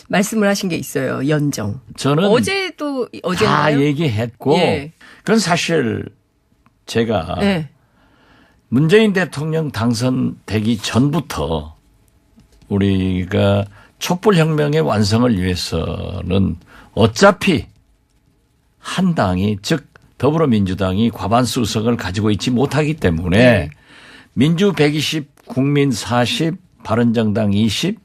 말씀을 하신 게 있어요. 연정. 저는 다 얘기했고 예. 그건 사실 제가 예. 문재인 대통령 당선되기 전부터 우리가 촛불혁명의 완성을 위해서는 어차피 한 당이 즉 더불어민주당이 과반수 의석을 가지고 있지 못하기 때문에 네. 민주 120, 국민 40, 바른정당 20,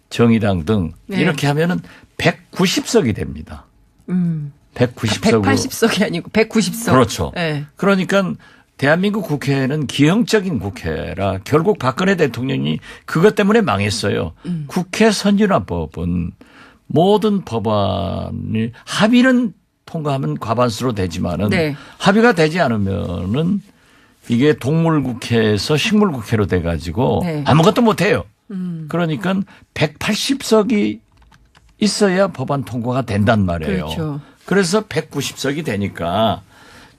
정의당 등 네. 이렇게 하면은 190석이 됩니다. 190석으로. 180석이 아니고 190석. 그렇죠. 네. 그러니까 대한민국 국회는 기형적인 국회라 결국 박근혜 대통령이 그것 때문에 망했어요. 국회 선진화법은 모든 법안이 합의는 통과하면 과반수로 되지만은 네. 합의가 되지 않으면은 이게 동물국회에서 식물국회로 돼 가지고 네. 아무것도 못 해요. 그러니까 180석이 있어야 법안 통과가 된단 말이에요. 그렇죠. 그래서 190석이 되니까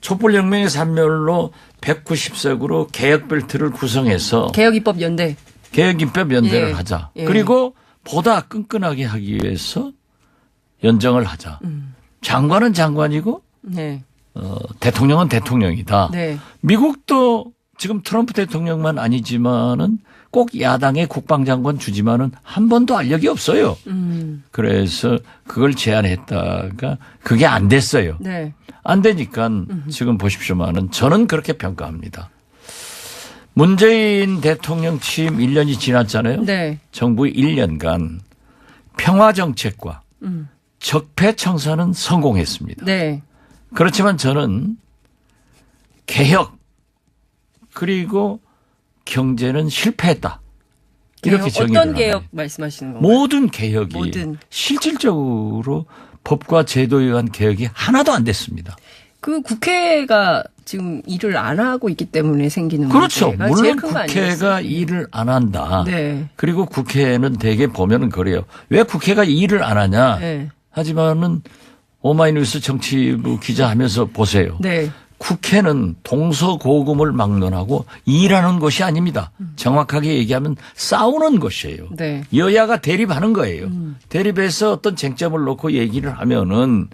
촛불혁명의 산멸로 190석으로 개혁벨트를 구성해서 개혁입법 연대. 개혁입법 연대를 예. 하자. 예. 그리고 보다 끈끈하게 하기 위해서 연정을 하자. 장관은 장관이고 네. 대통령은 대통령이다. 네. 미국도 지금 트럼프 대통령만 아니지만은 꼭 야당의 국방장관 주지만은 한 번도 알력이 없어요. 그래서 그걸 제안했다가 그게 안 됐어요. 네. 안 되니까 지금 보십시오만은 저는 그렇게 평가합니다. 문재인 대통령 취임 1년이 지났잖아요. 네. 정부 1년간 평화정책과 적폐청산은 성공했습니다. 네. 그렇지만 저는 개혁 그리고 경제는 실패했다. 이렇게 정의를 어떤 하나요. 개혁 말씀하시는 건가요? 모든 개혁이 실질적으로 법과 제도에 의한 개혁이 하나도 안 됐습니다. 그 국회가 지금 일을 안 하고 있기 때문에 생기는 그렇죠. 문제가 물론 제일 큰거 국회가 아니겠어요? 일을 안 한다. 네. 그리고 국회는 대개 보면은 그래요. 왜 국회가 일을 안 하냐. 네. 하지만은 오마이뉴스 정치부 기자 하면서 보세요. 네. 국회는 동서고금을 막론하고 일하는 것이 아닙니다. 정확하게 얘기하면 싸우는 것이에요. 네. 여야가 대립하는 거예요. 대립해서 어떤 쟁점을 놓고 얘기를 하면은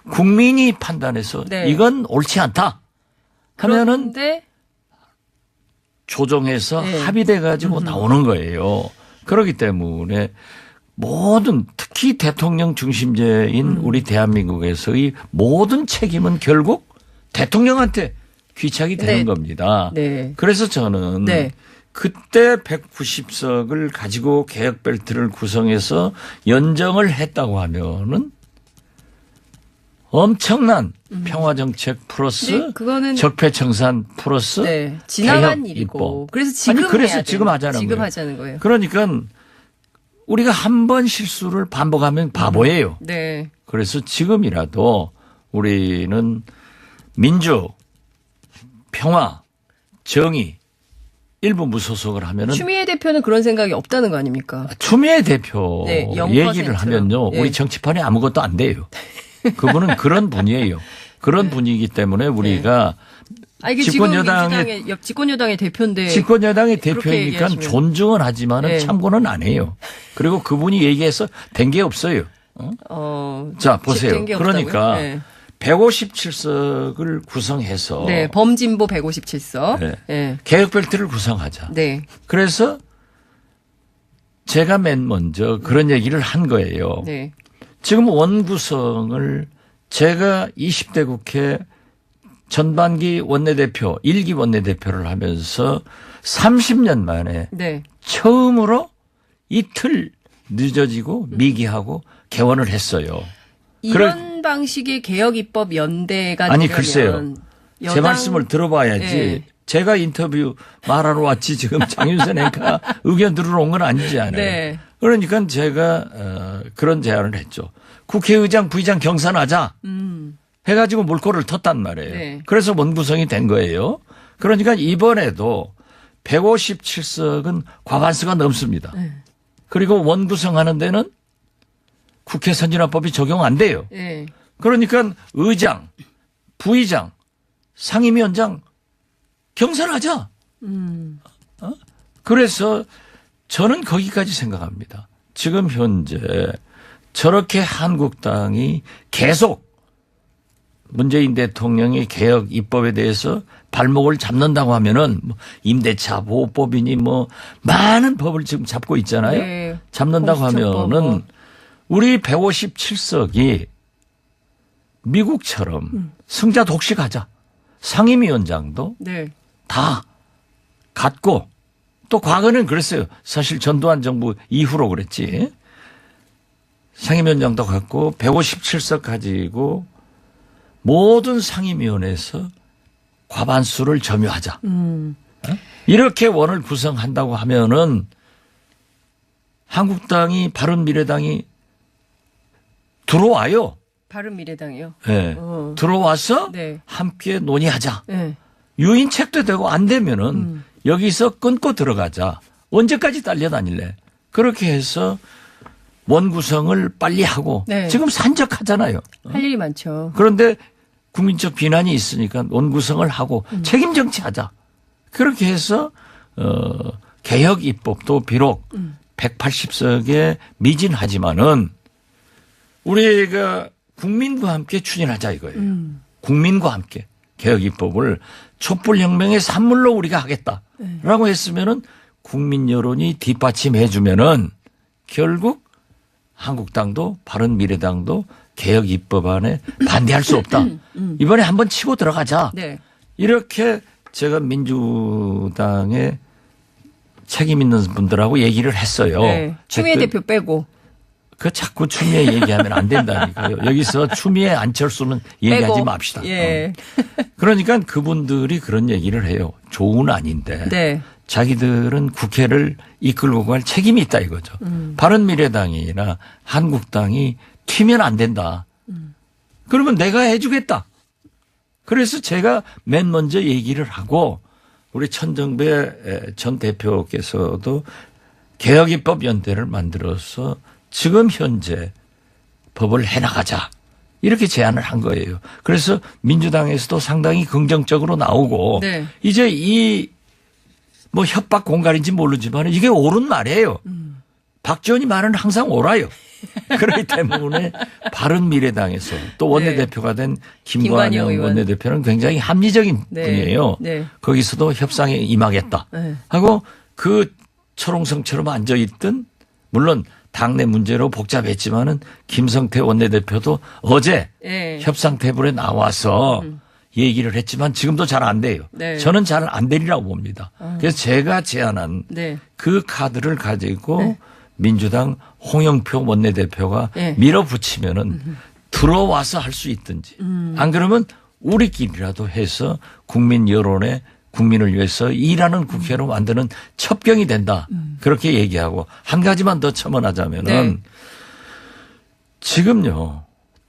국민이 판단해서 네. 이건 옳지 않다 하면은 그런데 조정해서 네. 합의돼 가지고 나오는 거예요. 그렇기 때문에 모든 특히 대통령 중심제인 우리 대한민국에서의 모든 책임은 결국 대통령한테 귀착이 되는 네. 겁니다. 네. 그래서 저는 네. 그때 190석을 가지고 개혁벨트를 구성해서 연정을 했다고 하면은 엄청난 평화정책 플러스 네, 그거는 적폐청산 플러스 네, 지나간 개혁 일이고 입법. 그래서 지금 아니, 그래서 해야 지금 돼요. 하자는 지금 거예요. 하자는 거예요. 그러니까 우리가 한 번 실수를 반복하면 바보예요. 네. 그래서 지금이라도 우리는 민주, 평화, 정의 일부 무소속을 하면은 추미애 대표는 그런 생각이 없다는 거 아닙니까? 추미애 대표 네, 0%. 얘기를 하면요. 네. 우리 정치판에 아무것도 안 돼요. 그분은 그런 분이에요. 그런 분이기 때문에 우리가 아, 이게 지금 집권여당의 대표인데. 집권여당의 그렇게 대표이니까 얘기하시면. 존중은 하지만은 네. 참고는 안 해요. 그리고 그분이 얘기해서 된 게 없어요. 자, 보세요. 된게 없다고요? 그러니까 네. 157석을 구성해서 네, 범진보 157석. 네. 네. 개혁벨트를 구성하자. 네. 그래서 제가 맨 먼저 그런 얘기를 한 거예요. 네. 지금 원구성을 제가 20대 국회 전반기 원내대표, 1기 원내대표를 하면서 30년 만에 네. 처음으로 이틀 늦어지고 미기하고 개원을 했어요. 이런 방식의 개혁 입법 연대가 아니 되려면 글쎄요. 제 말씀을 들어봐야지. 네. 제가 인터뷰 말하러 왔지 지금 장윤선 앵커가 의견 들으러 온 건 아니잖아요. 네. 그러니까 제가 그런 제안을 했죠. 국회의장, 부의장 경선하자. 해가지고 물꼬를 텄단 말이에요. 네. 그래서 원구성이 된 거예요. 그러니까 이번에도 157석은 과반수가 넘습니다. 그리고 원구성하는 데는 국회 선진화법이 적용 안 돼요. 네. 그러니까 의장, 부의장, 상임위원장 경선하자. 그래서 저는 거기까지 생각합니다. 지금 현재 저렇게 한국당이 계속 문재인 대통령의 개혁 입법에 대해서 발목을 잡는다고 하면은 뭐 임대차 보호법이니 뭐 많은 법을 지금 잡고 있잖아요. 네. 잡는다고 공수처법. 하면은 우리 157석이 미국처럼 승자 독식하자. 상임위원장도 네. 다 갖고 또 과거는 그랬어요. 사실 전두환 정부 이후로 그랬지. 상임위원장도 갖고 157석 가지고 모든 상임위원회에서 과반수를 점유하자. 이렇게 원을 구성한다고 하면은 한국당이 바른미래당이 들어와요. 바른미래당이요. 네. 들어와서 네. 함께 논의하자. 네. 유인책도 되고 안 되면은 여기서 끊고 들어가자. 언제까지 딸려다닐래? 그렇게 해서 원 구성을 빨리 하고 네. 지금 산적하잖아요. 할 일이 많죠. 그런데 국민적 비난이 있으니까 원 구성을 하고 책임 정치하자. 그렇게 해서 개혁 입법도 비록 180석에 미진하지만은 우리가 국민과 함께 추진하자 이거예요. 국민과 함께 개혁 입법을 촛불혁명의 산물로 우리가 하겠다라고 했으면은 국민 여론이 뒷받침해 주면은 결국 한국당도 바른미래당도 개혁 입법안에 반대할 수 없다. 이번에 한번 치고 들어가자. 네. 이렇게 제가 민주당의 책임 있는 분들하고 얘기를 했어요. 네. 추미애 그- 대표 빼고. 그 자꾸 추미애 얘기하면 안 된다니까요. 여기서 추미애 안철수는 얘기하지 빼고. 맙시다. 예. 그러니까 그분들이 그런 얘기를 해요. 좋은 아닌데. 네. 자기들은 국회를 이끌고 갈 책임이 있다 이거죠. 바른미래당이나 한국당이 튀면 안 된다. 그러면 내가 해주겠다. 그래서 제가 맨 먼저 얘기를 하고 우리 천정배 전 대표께서도 개혁입법 연대를 만들어서 지금 현재 법을 해나가자. 이렇게 제안을 한 거예요. 그래서 민주당에서도 상당히 긍정적으로 나오고 네. 이제 이 뭐 협박 공갈인지 모르지만 이게 옳은 말이에요. 박지원이 말은 항상 옳아요. 그렇기 때문에 바른미래당에서 또 원내대표가 된 김관영 김관영 의원. 원내대표는 굉장히 합리적인 네. 분이에요. 네. 거기서도 협상에 임하겠다 네. 하고 그 철옹성처럼 앉아있던 물론 당내 문제로 복잡했지만은 김성태 원내대표도 어제 예. 협상 테이블에 나와서 얘기를 했지만 지금도 잘 안 돼요. 네. 저는 잘 안 되리라고 봅니다. 그래서 제가 제안한 네. 그 카드를 가지고 네. 민주당 홍영표 원내대표가 네. 밀어붙이면은 들어와서 할 수 있든지 안 그러면 우리끼리라도 해서 국민 여론에 국민을 위해서 일하는 국회로 만드는 첩경이 된다. 그렇게 얘기하고 한 가지만 더 첨언하자면은 네. 지금요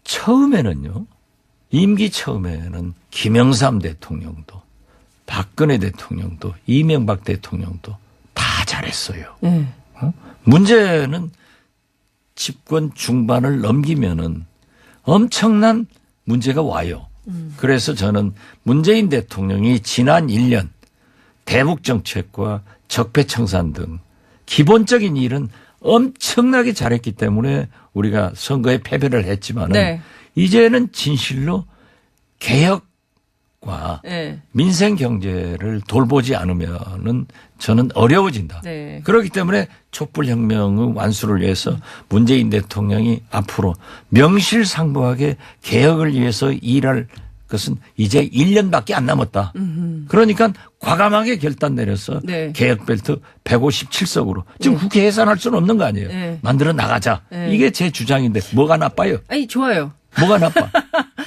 처음에는요 임기 처음에는 김영삼 대통령도 박근혜 대통령도 이명박 대통령도 다 잘했어요. 네. 문제는 집권 중반을 넘기면은 엄청난 문제가 와요. 그래서 저는 문재인 대통령이 지난 1년 대북 정책과 적폐청산 등 기본적인 일은 엄청나게 잘했기 때문에 우리가 선거에 패배를 했지만은 네. 이제는 진실로 개혁과 네. 민생 경제를 돌보지 않으면은 저는 어려워진다. 네. 그렇기 때문에 촛불혁명의 완수를 위해서 문재인 대통령이 앞으로 명실상부하게 개혁을 위해서 일할 것은 이제 1년밖에 안 남았다. 그러니까 과감하게 결단 내려서 네. 개혁벨트 157석으로 지금 국회 해산할 수는 없는 거 아니에요. 네. 만들어 나가자. 네. 이게 제 주장인데 뭐가 나빠요? 아니 좋아요. 뭐가 나빠?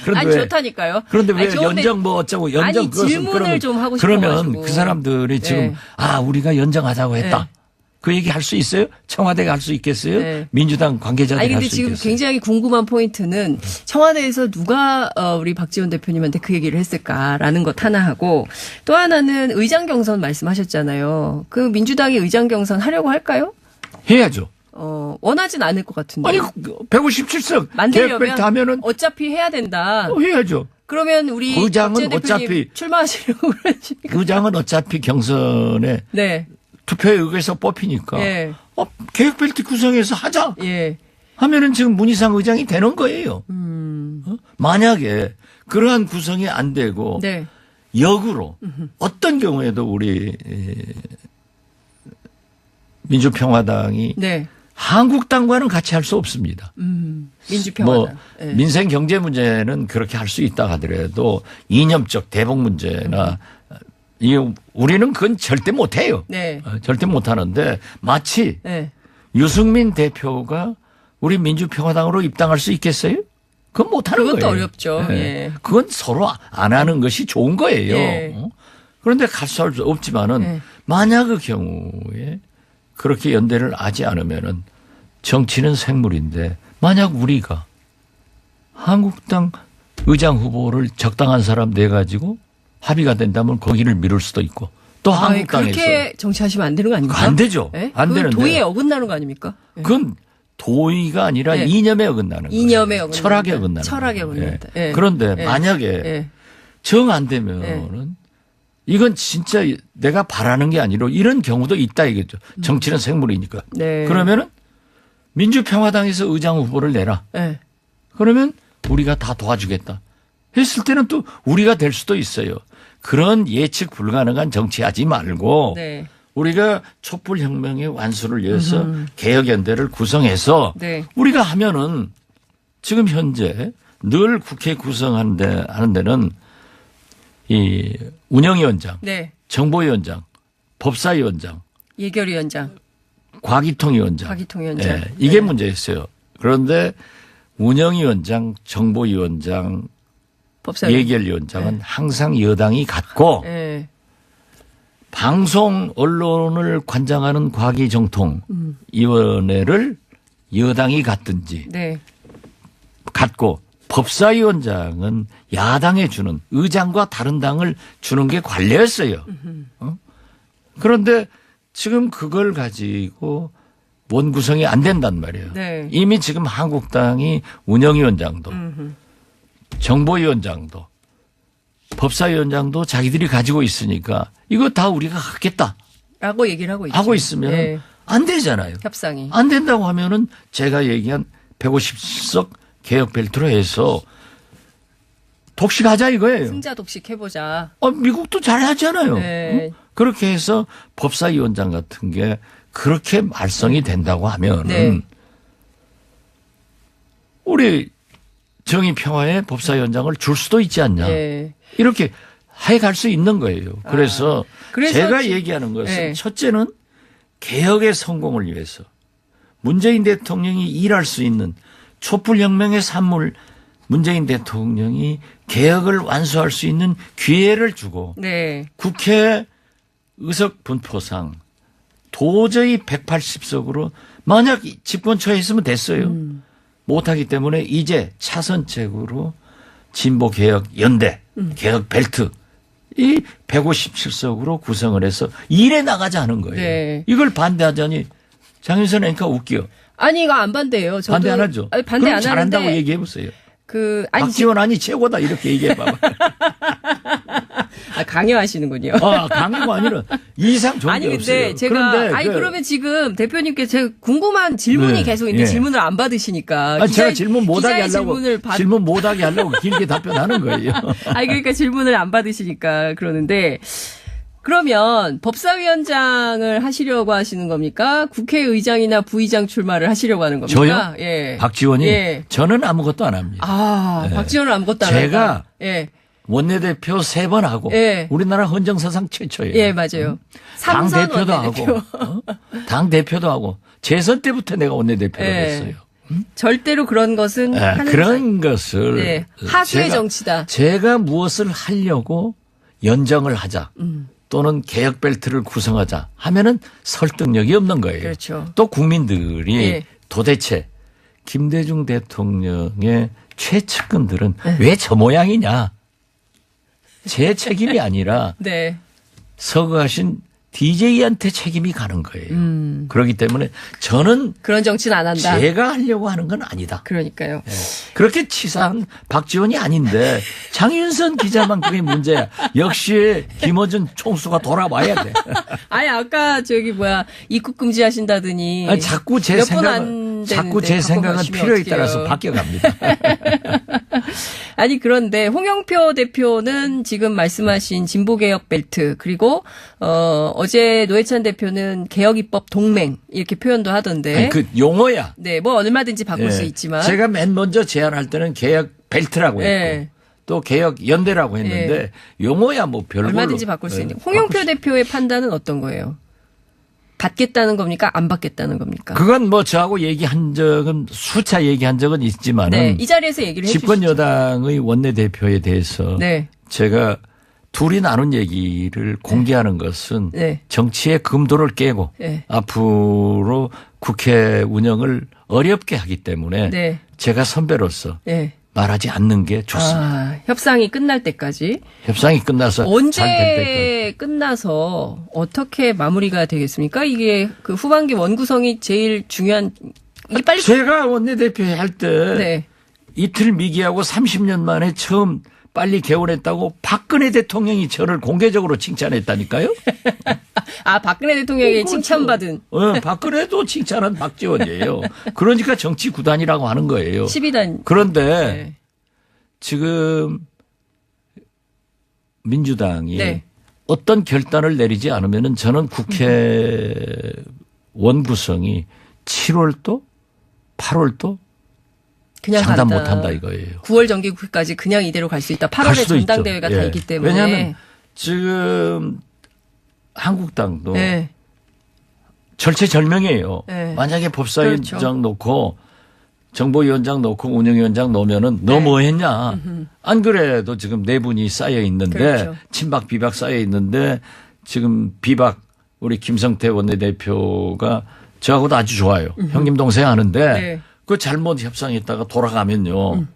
그런데 아니 왜? 좋다니까요. 그런데 왜 아니, 좋은데 연정 뭐 어쩌고 연정 아니, 그것은 질문을 그러면 좀 하고 그러면 싶어가지고. 그 사람들이 지금 네. 아 우리가 연정하자고 했다. 네. 그 얘기 할 수 있어요? 청와대가 할 수 있겠어요? 네. 민주당 관계자들이 아니 할 근데 수 지금 있겠어요? 굉장히 궁금한 포인트는 청와대에서 누가 우리 박지원 대표님한테 그 얘기를 했을까라는 것 하나 하고 또 하나는 의장 경선 말씀하셨잖아요. 그 민주당이 의장 경선 하려고 할까요? 해야죠. 원하진 않을 것 같은데. 아니 157석 만들려면 개혁벨트 하면은 어차피 해야 된다. 해야죠. 그러면 우리 의장은 박지원 대표님 어차피- 출마하시려고 그러십니까? 의장은 어차피 경선에 네. 투표에 의해서 뽑히니까 예. 개혁벨트 구성해서 하자. 예. 하면은 지금 문희상 의장이 되는 거예요. 어? 만약에 그러한 구성이 안 되고 네. 역으로 어떤 경우에도 우리 민주평화당이 네. 한국당과는 같이 할 수 없습니다. 민주평화당. 뭐 네. 민생 경제 문제는 그렇게 할 수 있다 하더라도 이념적 대북 문제나 우리는 그건 절대 못 해요. 네. 절대 못 하는데 마치 네. 유승민 대표가 우리 민주평화당으로 입당할 수 있겠어요? 그건 못 하는 거예요. 그것도 어렵죠. 예. 예. 그건 서로 안 하는 것이 좋은 거예요. 예. 그런데 같이 할 수 없지만은 예. 만약 그 경우에 그렇게 연대를 하지 않으면은 정치는 생물인데 만약 우리가 한국당 의장 후보를 적당한 사람 내 가지고 합의가 된다면 거기를 미룰 수도 있고 또 한국당에서 그렇게 정치하시면 안 되는 거 아닙니까? 안 되죠. 네? 안 그건 되는데. 도의에 어긋나는 거 아닙니까? 네. 그건 도의가 아니라 네. 이념에 어긋나는 거예요. 이념에 어긋난다. 철학에 어긋나는 철학에 거예요. 어긋난다. 예. 예. 그런데 예. 만약에 예. 정 안 되면은 이건 진짜 내가 바라는 게 아니라 이런 경우도 있다 이거죠. 정치는 생물이니까. 네. 그러면은 민주평화당에서 의장 후보를 내라. 네. 그러면 우리가 다 도와주겠다. 했을 때는 또 우리가 될 수도 있어요. 그런 예측 불가능한 정치하지 말고 네. 우리가 촛불혁명의 완수를 위해서 개혁연대를 구성해서 네. 우리가 하면은 지금 현재 늘 국회 구성하는 데는 이 운영위원장, 네. 정보위원장, 법사위원장, 예결위원장, 과기통위원장. 과기통위원장. 예, 이게 네. 문제였어요. 그런데 운영위원장, 정보위원장, 법사위. 예결위원장은 항상 여당이 갖고 네. 방송 언론을 관장하는 과기정통위원회를 여당이 갖든지 네. 갖고 법사위원장은 야당에 주는 의장과 다른 당을 주는 게 관례였어요. 그런데 지금 그걸 가지고 원 구성이 안 된단 말이에요. 네. 이미 지금 한국당이 운영위원장도 정보위원장도 법사위원장도 자기들이 가지고 있으니까 이거 다 우리가 하겠다 라고 얘기를 하고 있죠. 하고 있으면 네. 안 되잖아요. 협상이. 안 된다고 하면은 제가 얘기한 150석 개혁 벨트로 해서 독식하자 이거예요. 승자 독식 해보자. 미국도 잘하잖아요. 네. 응? 그렇게 해서 법사위원장 같은 게 그렇게 말썽이 된다고 하면은 네. 우리 정의평화에 법사위원장을 줄 수도 있지 않냐. 네. 이렇게 해갈 수 있는 거예요. 그래서, 그래서 제가 지- 얘기하는 것은 네. 첫째는 개혁의 성공을 위해서 문재인 대통령이 일할 수 있는 촛불혁명의 산물 문재인 대통령이 개혁을 완수할 수 있는 기회를 주고 네. 국회 의석 분포상 도저히 180석으로 만약 집권 처했으면 됐어요. 못하기 때문에 이제 차선책으로 진보개혁 연대, 개혁 벨트 이 157석으로 구성을 해서 일해 나가자 하는 거예요. 네. 이걸 반대하자니 장윤선 앵커 웃겨. 아니 이거 안 반대예요. 저도 반대 안 하죠. 아니, 반대 그럼 안 잘한다고 하는데 얘기해 보세요. 아니 박지원 아니 최고다 이렇게 얘기해 봐봐. 강요하시는군요. 강요가 아니라 이상 좋은 아니 게 근데 없어요. 제가 그런데 그러면 지금 대표님께 제가 궁금한 질문이 네. 계속 있는데 예. 질문을 안 받으시니까 아니, 제가 질문 못하게 기자의 하려고 질문을 질문 못하게 하려고 길게 답변하는 거예요. 아니 그러니까 질문을 안 받으시니까 그러는데 그러면 법사위원장을 하시려고 하시는 겁니까? 국회의장이나 부의장 출마를 하시려고 하는 겁니까? 저요? 예. 박지원이 예. 저는 아무것도 안 합니다. 네. 박지원은 아무것도 안 제가 한다. 예. 원내대표 3번 하고 예. 우리나라 헌정사상 최초예요. 예, 맞아요. 당 삼선 대표도 원내대표. 하고 당 대표도 하고 재선 때부터 내가 원내대표를 예. 했어요. 절대로 그런 것은 하는 그런 것을 네. 하수의 제가- 정치다. 제가 무엇을 하려고 연정을 하자 또는 개혁 벨트를 구성하자 하면은 설득력이 없는 거예요. 그렇죠. 또 국민들이 예. 도대체 김대중 대통령의 최측근들은 네. 왜 저 모양이냐. 제 책임이 아니라 네. 서거하신 DJ한테 책임이 가는 거예요. 그렇기 때문에 저는 그런 정치는 안 한다. 제가 하려고 하는 건 아니다. 그러니까요. 그렇게 치사한 박지원이 아닌데 장윤선 기자만 그게 문제야. 역시 김어준 총수가 돌아와야 돼. 아니 아까 입국 금지하신다더니 아니, 자꾸 제 몇 분 생각을 안 바꾼 자꾸 제 생각은 필요에 따라서 바뀌어갑니다. 아니 그런데 홍영표 대표는 지금 말씀하신 진보개혁 벨트 그리고 어제 노회찬 대표는 개혁입법 동맹 이렇게 표현도 하던데. 아니, 그 용어야. 네, 뭐 얼마든지 바꿀 수 있지만. 제가 맨 먼저 제안할 때는 개혁 벨트라고 했고 네. 또 개혁 연대라고 했는데 용어야 뭐 별로 얼마든지 바꿀 수 있는. 홍영표 대표의 판단은 어떤 거예요? 받겠다는 겁니까? 안 받겠다는 겁니까? 그건 뭐 저하고 얘기한 적은 수차 얘기한 적은 있지만은 네, 이 자리에서 얘기를 해 주시죠. 집권 여당의 원내대표에 대해서 네. 제가 둘이 나눈 얘기를 공개하는 것은 네. 정치의 금도를 깨고 네. 앞으로 국회 운영을 어렵게 하기 때문에 네. 제가 선배로서 네. 말하지 않는 게 좋습니다. 아, 협상이 끝날 때까지. 협상이 끝나서 잘 될 때까지. 언제 끝나서 어떻게 마무리가 되겠습니까? 이게 그 후반기 원구성이 제일 중요한 이게 빨리 제가 원내대표 할 때 네. 이틀 미기하고 30년 만에 처음 빨리 개원했다고 박근혜 대통령이 저를 공개적으로 칭찬했다니까요. 아, 박근혜 대통령에게 칭찬받은 박근혜도 칭찬한 박지원이에요. 그러니까 정치 구단이라고 하는 거예요. 12단. 그런데 네. 지금 민주당이 네. 어떤 결단을 내리지 않으면은 저는 국회 원구성이 7월도 8월도 그냥 장담 간다. 못한다 이거예요. 9월 정기국회까지 그냥 이대로 갈 수 있다. 갈 8월에 수도 전당대회가 있죠. 다 예. 있기 때문에. 왜냐하면 지금 한국당도 네. 절체절명이에요. 네. 만약에 법사위원장 그렇죠. 놓고 정보위원장 놓고 운영위원장 놓으면은 너 뭐 했냐. 안 그래도 지금 네 분이 쌓여 있는데 그렇죠. 친박 비박 쌓여 있는데 지금 비박 우리 김성태 원내대표가 저하고도 아주 좋아요. 형님 동생 하는데 네. 그 잘못 협상했다가 돌아가면요.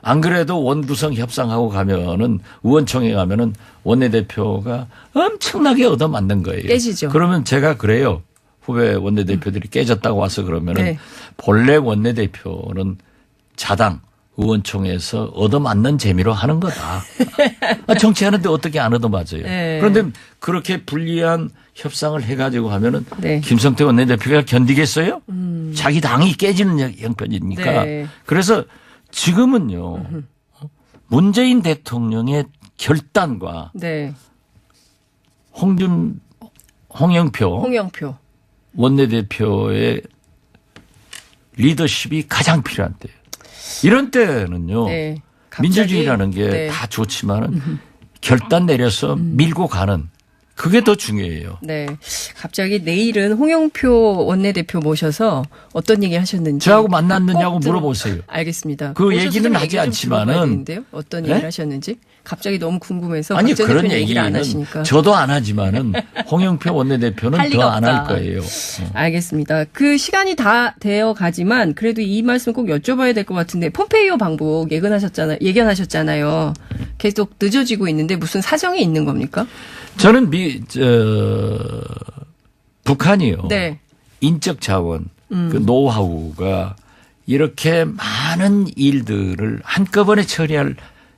안 그래도 원구성 협상하고 가면은 의원총회 가면은 원내대표가 엄청나게 얻어맞는 거예요. 깨지죠. 그러면 제가 그래요. 후배 원내대표들이 깨졌다고 와서 그러면은 네. 본래 원내대표는 자당 의원총회에서 얻어맞는 재미로 하는 거다. 정치하는데 어떻게 안 얻어맞아요. 네. 그런데 그렇게 불리한 협상을 해가지고 하면은 네. 김성태 원내대표가 견디겠어요? 자기 당이 깨지는 형편이니까. 네. 그래서 지금은요. 문재인 대통령의 결단과 네. 홍영표 원내대표의 리더십이 가장 필요한 때예요. 이런 때는요. 네. 갑자기, 민주주의라는 게 네. 다 좋지만은 결단 내려서 밀고 가는 그게 더 중요해요. 네. 갑자기 내일은 홍영표 원내대표 모셔서 어떤 얘기 하셨는지. 저하고 만났느냐고 꼭 들어- 물어보세요. 알겠습니다. 그 모셔서 얘기는 좀 하지 얘기 좀 않지만은. 들어봐야 되는데요. 어떤 네? 얘기를 하셨는지. 갑자기 너무 궁금해서. 아니 박 전 그런 대표는 얘기를 안 얘기는 하시니까. 저도 안 하지만은 홍영표 원내대표는 할 더 리가 안 할 없다. 거예요. 알겠습니다. 그 시간이 다 되어 가지만 그래도 이 말씀 꼭 여쭤봐야 될 것 같은데 폼페이오 방북 예견하셨잖아요. 계속 늦어지고 있는데 무슨 사정이 있는 겁니까? 저는 북한이요. 네. 인적 자원, 그 노하우가 이렇게 많은 일들을 한꺼번에 처리할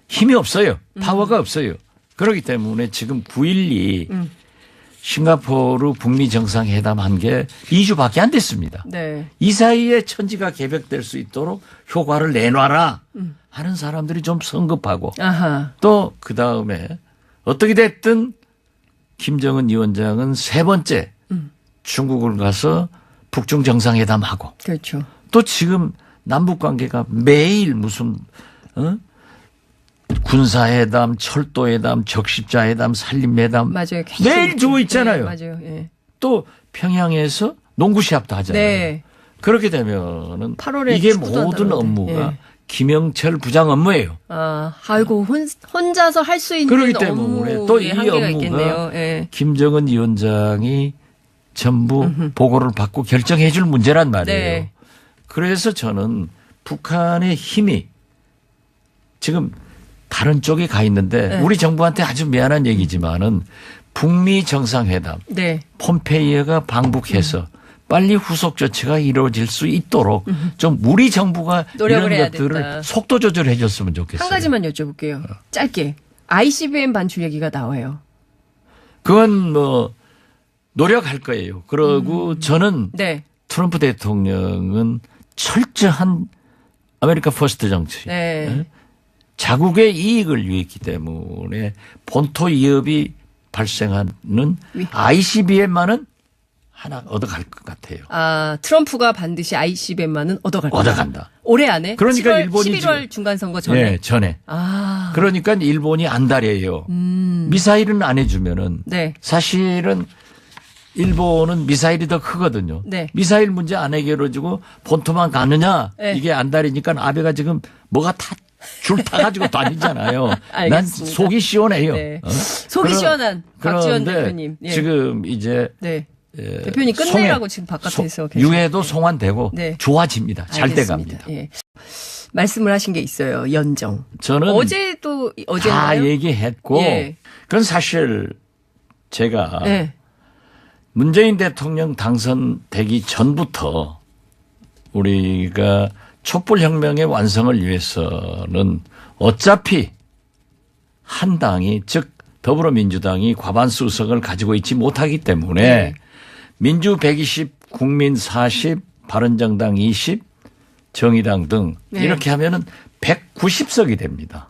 힘이 없어요. 파워가 없어요. 그렇기 때문에 지금 9.12 싱가포르 북미 정상회담 한 게 2주밖에 안 됐습니다. 네. 이 사이에 천지가 개벽될 수 있도록 효과를 내놔라 하는 사람들이 좀 성급하고 아하. 또 그다음에 어떻게 됐든 김정은 위원장은 세 번째 중국을 가서 북중 정상회담하고 그렇죠. 또 지금 남북 관계가 매일 무슨 군사회담, 철도회담, 적십자회담, 산림회담 맞아요. 매일 주고 있잖아요. 네, 맞아요. 예. 또 평양에서 농구 시합도 하잖아요. 네. 그렇게 되면은 8월에 이게 축구도 모든 한다는데. 업무가 예. 김영철 부장 업무예요. 아, 아이고 혼자서 할 수 있는 그렇기 때문에 또 이 업무의 한계가 업무가 있겠네요. 예. 김정은 위원장이 전부 보고를 받고 결정해 줄 문제란 말이에요. 네. 그래서 저는 북한의 힘이 지금 다른 쪽에 가 있는데 네. 우리 정부한테 아주 미안한 얘기지만은 북미 정상회담 네. 폼페이오가 방북해서 빨리 후속 조치가 이루어질 수 있도록 좀 우리 정부가 노력을 해야 이런 것들을 된다. 속도 조절해 줬으면 좋겠어요. 한 가지만 여쭤볼게요. 짧게. ICBM 반출 얘기가 나와요. 그건 뭐 노력할 거예요. 그러고 저는 네. 트럼프 대통령은 철저한 아메리카 퍼스트 정치. 네. 자국의 이익을 위했기 때문에 본토 위협이 발생하는 ICBM만은 하나 얻어갈 것 같아요. 아, 트럼프가 반드시 ICBM만은 얻어갈 거다. 얻어간다. 올해 안에? 그러니까 7월, 일본이 11월 중간선거 전에. 네, 전에. 아. 그러니까 일본이 안달이에요. 미사일은 안 해주면은 네. 사실은 일본은 미사일이 더 크거든요. 네. 미사일 문제 안 해결해주고 본토만 가느냐 네. 이게 안달이니까 아베가 지금 뭐가 다 줄 타가지고 다니잖아요. 난 알겠습니다. 속이 시원해요. 네. 속이 시원한 박지원 대표님. 예. 지금 이제 네. 대표님 끝내라고 지금 바깥에서 계세요. 유해도 송환되고 네. 좋아집니다. 잘 알겠습니다. 돼갑니다. 예. 말씀을 하신 게 있어요. 연정. 저는 어제도 다 어제인가요? 얘기했고 예. 그건 사실 제가 네. 문재인 대통령 당선되기 전부터 우리가 촛불혁명의 완성을 위해서는 어차피 한 당이 즉 더불어민주당이 과반수 의석을 가지고 있지 못하기 때문에 네. 민주 120, 국민 40, 바른정당 20, 정의당 등 네. 이렇게 하면은 190석이 됩니다.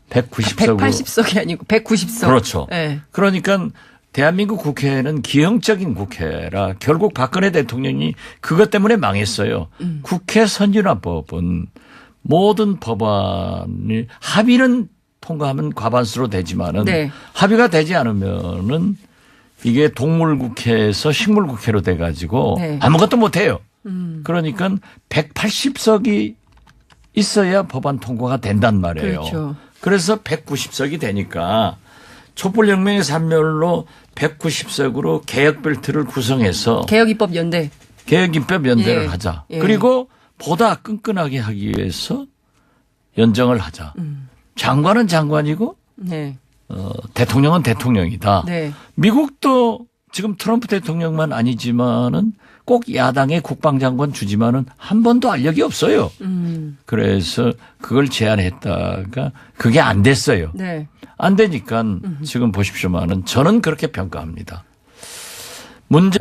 190석으로. 180석이 아니고 190석. 그렇죠. 네. 그러니까 대한민국 국회는 기형적인 국회라 결국 박근혜 대통령이 그것 때문에 망했어요. 국회 선진화법은 모든 법안이 합의는 통과하면 과반수로 되지만은 네. 합의가 되지 않으면은 이게 동물국회에서 식물국회로 돼 가지고 네. 아무것도 못 해요. 그러니까 180석이 있어야 법안 통과가 된단 말이에요. 그렇죠. 그래서 190석이 되니까 촛불혁명의 산멸로 190석으로 개혁벨트를 구성해서 개혁입법 연대. 개혁입법 연대를 예. 하자. 예. 그리고 보다 끈끈하게 하기 위해서 연정을 하자. 장관은 장관이고 네. 대통령은 대통령이다. 네. 미국도 지금 트럼프 대통령만 아니지만은 꼭 야당의 국방장관 주지만은 한 번도 알력이 없어요. 그래서 그걸 제안했다가 그게 안 됐어요. 네. 안 되니까 지금 보십시오만은 저는 그렇게 평가합니다. 문제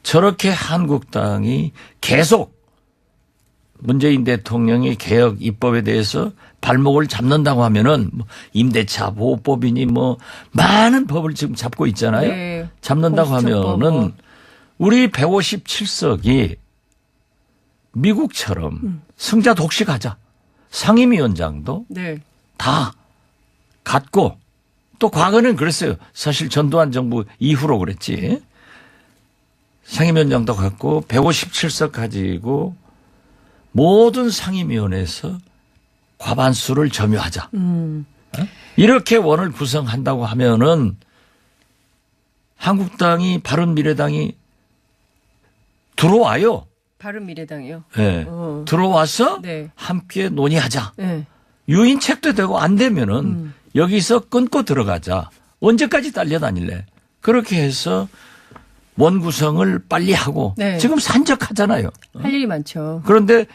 저렇게 한국당이 계속 문재인 대통령의 개혁 입법에 대해서 발목을 잡는다고 하면은 뭐 임대차 보호법이니 뭐 많은 법을 지금 잡고 있잖아요. 네. 잡는다고 공수처법 하면은 우리 157석이 미국처럼 승자 독식하자. 상임위원장도 네. 다 갖고 또 과거는 그랬어요. 사실 전두환 정부 이후로 그랬지. 상임위원장도 갖고 157석 가지고 모든 상임위원회에서 과반수를 점유하자. 이렇게 원을 구성한다고 하면은 한국당이 바른미래당이 들어와요. 바른미래당이요. 네. 어. 들어와서 네. 함께 논의하자. 네. 유인책도 되고 안 되면은 여기서 끊고 들어가자. 언제까지 딸려다닐래? 그렇게 해서 원 구성을 빨리 하고 네. 지금 산적하잖아요. 할 일이 많죠. 그런데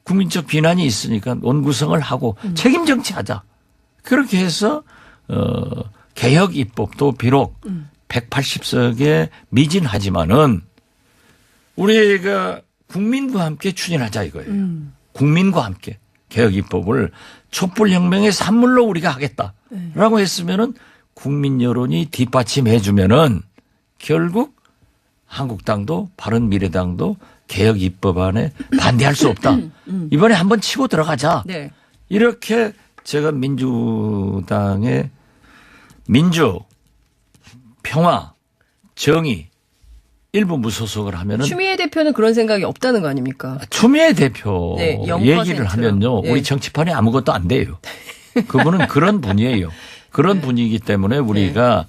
국민적 비난이 있으니까 원 구성을 하고 책임 정치하자. 그렇게 해서 개혁 입법도 비록 180석에 미진하지만은 우리가 국민과 함께 추진하자 이거예요. 국민과 함께 개혁 입법을 촛불혁명의 산물로 우리가 하겠다라고 했으면은 국민 여론이 뒷받침해 주면은 결국 한국당도 바른미래당도 개혁 입법안에 반대할 수 없다. 이번에 한번 치고 들어가자. 네. 이렇게 제가 민주당의 민주, 평화, 정의 일부 무소속을 하면은 추미애 대표는 그런 생각이 없다는 거 아닙니까? 추미애 대표 네, 0%. 얘기를 하면요. 네. 우리 정치판에 아무것도 안 돼요. 그분은 그런 분이에요. 그런 분이기 때문에 우리가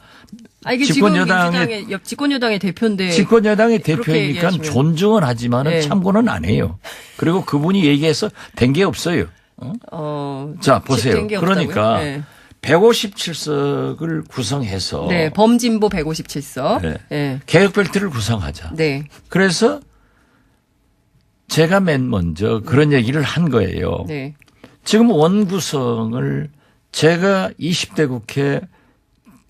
아, 이게 집권 지금 여당의- 민주당의 집권 여당의 대표인데 집권 여당의 그렇게 대표이니까 얘기하시면. 존중은 하지만은 네. 참고는 안 해요. 그리고 그분이 얘기해서 된 게 없어요. 자, 보세요. 된게 없다고요? 그러니까 네. 157석을 구성해서 네, 범진보 157석. 네. 네. 개혁벨트를 구성하자. 네. 그래서 제가 맨 먼저 그런 얘기를 한 거예요. 네. 지금 원구성을 제가 20대 국회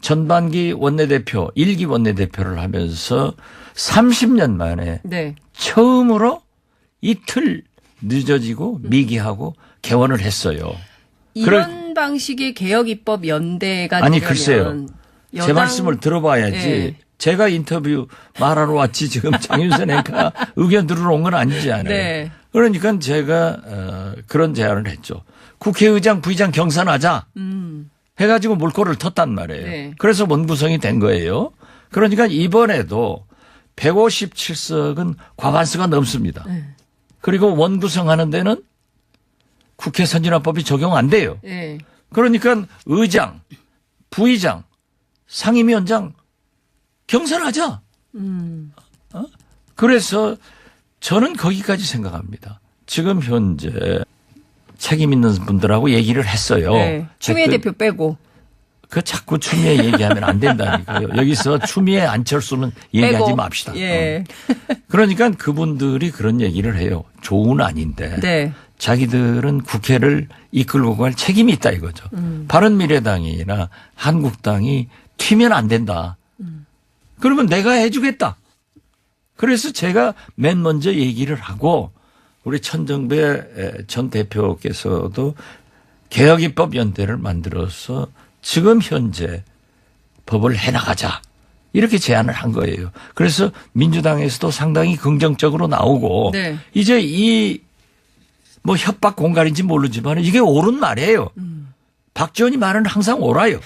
전반기 원내대표, 1기 원내대표를 하면서 30년 만에 네. 처음으로 이틀 늦어지고 미기하고 개원을 했어요. 이런 방식의 개혁 입법 연대가 아니 되려면 글쎄요. 제 여당- 말씀을 들어봐야지. 네. 제가 인터뷰 말하러 왔지 지금 장윤선 앵커가 의견 들으러 온 건 아니잖아요. 네. 그러니까 제가 그런 제안을 했죠. 국회의장, 부의장 경선하자 해가지고 물꼬를 텄단 말이에요. 네. 그래서 원구성이 된 거예요. 그러니까 이번에도 157석은 과반수가 넘습니다. 그리고 원구성하는 데는 국회 선진화법이 적용 안 돼요. 네. 그러니까 의장, 부의장, 상임위원장 경선하자. 그래서 저는 거기까지 생각합니다. 지금 현재 책임 있는 분들하고 얘기를 했어요. 네. 추미애 그- 대표 빼고. 그 자꾸 추미애 얘기하면 안 된다니까요. 여기서 추미애 안철수는 얘기하지 빼고. 맙시다. 예. 그러니까 그분들이 그런 얘기를 해요. 좋은 아닌데. 네. 자기들은 국회를 이끌고 갈 책임이 있다 이거죠. 바른미래당이나 한국당이 튀면 안 된다. 그러면 내가 해주겠다. 그래서 제가 맨 먼저 얘기를 하고 우리 천정배 전 대표께서도 개혁입법 연대를 만들어서 지금 현재 법을 해나가자. 이렇게 제안을 한 거예요. 그래서 민주당에서도 상당히 긍정적으로 나오고 네. 이제 이 뭐 협박 공갈인지 모르지만 이게 옳은 말이에요. 박지원이 말은 항상 옳아요.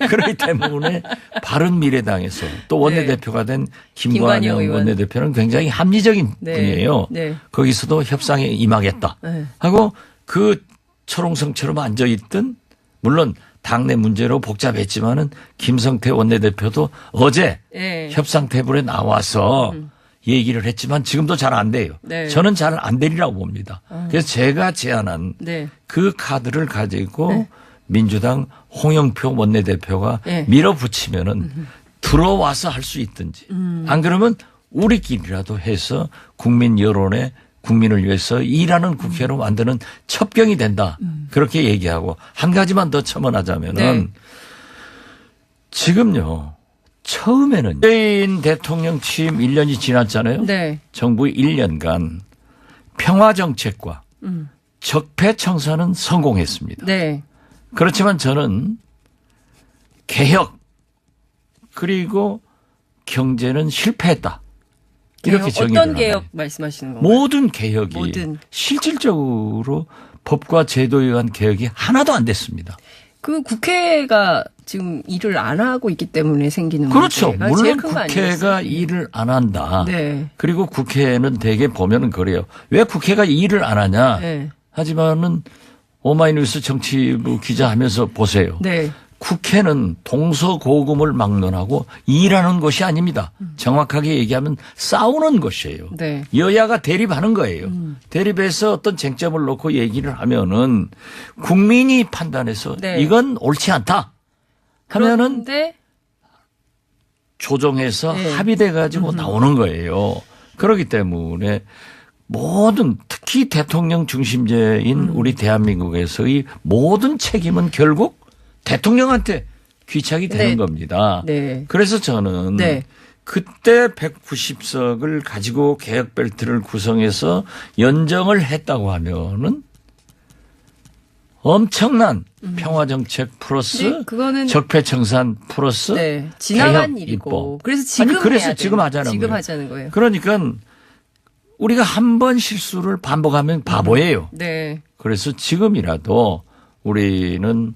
그렇기 때문에 바른미래당에서 또 원내대표가 된 김관영 김관영 의원. 원내대표는 굉장히 합리적인 네. 분이에요. 네. 거기서도 협상에 임하겠다 네. 하고 그 철옹성처럼 앉아있던 물론 당내 문제로 복잡했지만은 김성태 원내대표도 어제 네. 협상 테이블에 나와서 얘기를 했지만 지금도 잘 안 돼요. 네. 저는 잘 안 되리라고 봅니다. 그래서 제가 제안한 네. 그 카드를 가지고 네. 민주당 홍영표 원내대표가 네. 밀어붙이면은 들어와서 할 수 있든지 안 그러면 우리끼리라도 해서 국민 여론에 국민을 위해서 일하는 국회로 만드는 첩경이 된다. 그렇게 얘기하고 한 가지만 더 첨언하자면은 네. 지금요. 처음에는 문재인 대통령 취임 1년이 지났잖아요. 네. 정부 1년간 평화정책과 적폐청산은 성공했습니다. 네. 그렇지만 저는 개혁 그리고 경제는 실패했다. 이렇게 개혁, 정의를 어떤 개혁 하네요. 말씀하시는 건가요? 모든 개혁이 모든. 실질적으로 법과 제도에 의한 개혁이 하나도 안 됐습니다. 그 국회가 지금 일을 안 하고 있기 때문에 생기는 그렇죠. 문제가 제일 물론 큰거 국회가 아니겠어요? 일을 안 한다. 네. 그리고 국회는 대개 보면은 그래요. 왜 국회가 일을 안 하냐. 네. 하지만은 오마이뉴스 정치부 기자 하면서 보세요. 네. 국회는 동서고금을 막론하고 일하는 것이 아닙니다. 정확하게 얘기하면 싸우는 것이에요. 네. 여야가 대립하는 거예요. 대립해서 어떤 쟁점을 놓고 얘기를 하면은 국민이 판단해서 네. 이건 옳지 않다 하면은 그런데 조정해서 네. 합의돼 가지고 나오는 거예요. 그렇기 때문에 모든 특히 대통령 중심제인 우리 대한민국에서의 모든 책임은 결국 대통령한테 귀착이 되는 네. 겁니다. 네. 그래서 저는 네. 그때 190석을 가지고 개혁 벨트를 구성해서 연정을 했다고 하면은 엄청난 평화 정책 플러스 네, 그거는 적폐청산 플러스 네. 지나간 개혁 일이고. 입법. 그래서 지금 아니, 그래서 해야 지금 돼요. 하자는 지금 거예요. 하자는 거예요. 그러니까 우리가 한 번 실수를 반복하면 바보예요. 네. 그래서 지금이라도 우리는